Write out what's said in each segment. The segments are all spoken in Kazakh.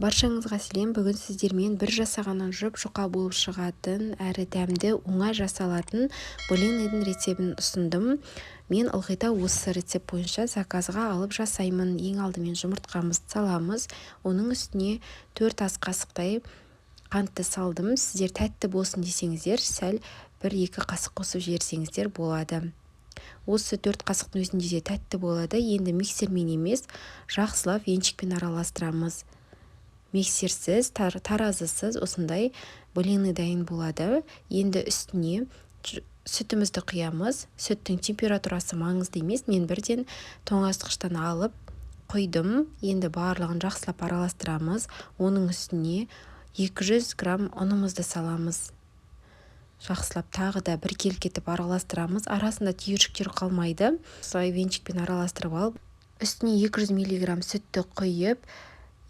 Баршаңызға сәлем. Бүгін сіздермен бір жасағаннан жұп-жұқа болып шығатын әрі дәмді оңай жасалатын блинның рецебін ұсындым. Мен ылғи да осы рецепт бойынша заказға алып жасаймын. Ең алдымен жұмыртқамызды саламыз. Оның үстіне 4 ас қасықтай қантты салдым. Сіздер тәтті болсын десеңіздер, сәл 1-2 қасық қосып жіберсеңіздер болады. Осы 4 қасықтың өзінде де тәтті болады. Енді миксермен емес, жақсылап венчикпен араластырамыз. Миксерсіз, таразысыз осындай блины дайын болады. Енді үстіне сүтімізді құямыз. Сүттің температурасы маңызды емес. Мен бірден тоңазытқыштан алып құйдым. Енді барлығын жақсылап араластырамыз. Оның үстіне 200 грамм ұнымызды саламыз. Жақсылап тағы да бір келкетіп араластырамыз. Арасында түйіршіктер қалмайды. Осылай венчикпен араластырып алып, үстіне 200 мг сүтті құйып,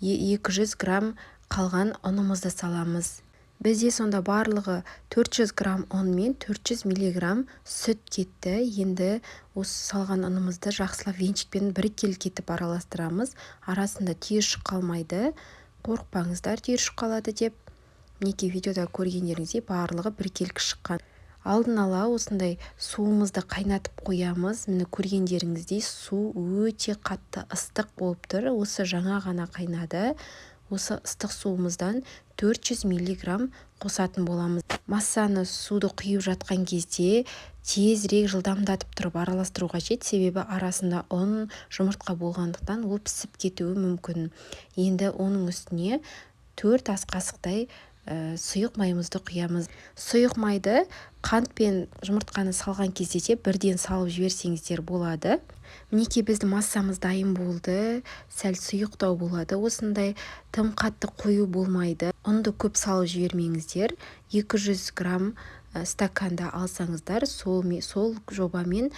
200 грамм қалған ұнымызды саламыз. Бізде сонда барлығы 400 грамм ұн мен 400 мг сүт кетті. Енді осы салған ұнымызды жақсылап венчикпен бір келкетіп араластырамыз. Арасында түйіршік қалмайды. Қорықпаңыздар, түйіршік қалады деп. Мінекей видеода көргендеріңіздей барлығы бір келкі шыққан. Алдын ала осындай суымызды қайнатып қоямыз. Міне көргендеріңіздей су өте қатты ыстық болып тұр. Осы жаңа ғана қайнады. Осы ыстық суымыздан 400 мг қосатын боламыз. Массаны суды құйып жатқан кезде тезірек жылдамдатып тұрып араластыру қажет. Себебі арасында ұн, жұмыртқа болғандықтан ол пісіп кетуі мүмкін. Енді оның үстіне 4 ас қасықтай сұйық майымызды құямыз. Сұйық майды қант пен жұмыртқаны салған кезде де бірден салып жіберсеңіздер болады. Мінекей біздің массамыз дайын болды. Сәл сұйықтау болады. Осындай тым қатты қою болмайды. Ұнды көп салып жібермеңіздер. 200 грамм стаканда алсаңыздар, сол жобамен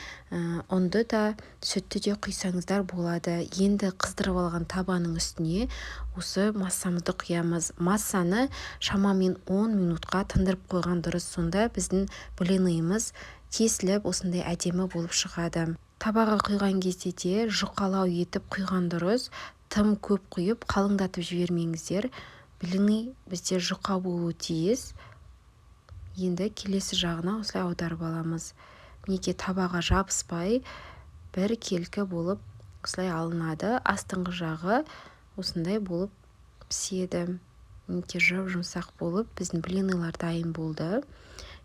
ұнды да сүтті де құйсаңыздар болады. Енді қыздырып алған табаның үстіне осы массамызды құямыз. Массаны шамамен 10 минутқа тындырып қойған дұрыс. Сонда біздің блинымыз тесіліп осындай әдемі болып шығады. Табаға құйған кезде де жұқалау етіп құйған дұрыс. Тым көп құйып қалыңдатып жібермеңіздер. Блины бізде жұқа болуы тиіс. Енді келесі жағына осылай аударып аламыз. Мінекей табаға жабыспай бір келкі болып осылай алынады. Астыңғы жағы осындай болып піседі. Мінекей жұмсақ болып біздің блинылар дайын болды.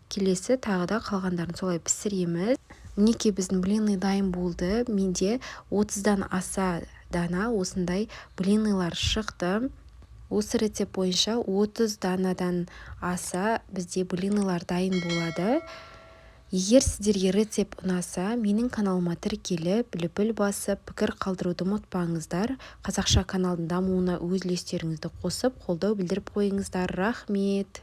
Келесі тағы да қалғандарын солай пісіреміз. Мінекей біздің блины дайын болды. Менде 30-дан аса дана осындай блинылар шықты. Осы рецепт бойынша 30 данадан аса бізде блинылар дайын болады. Егер сіздерге рецепт ұнаса, менің каналыма тіркеліп, лүпіл басып, пікір қалдыруды ұмытпаңыздар. Қазақша каналдың дамуына өз үлестеріңізді қосып, қолдау білдіріп қойыңыздар. Рахмет.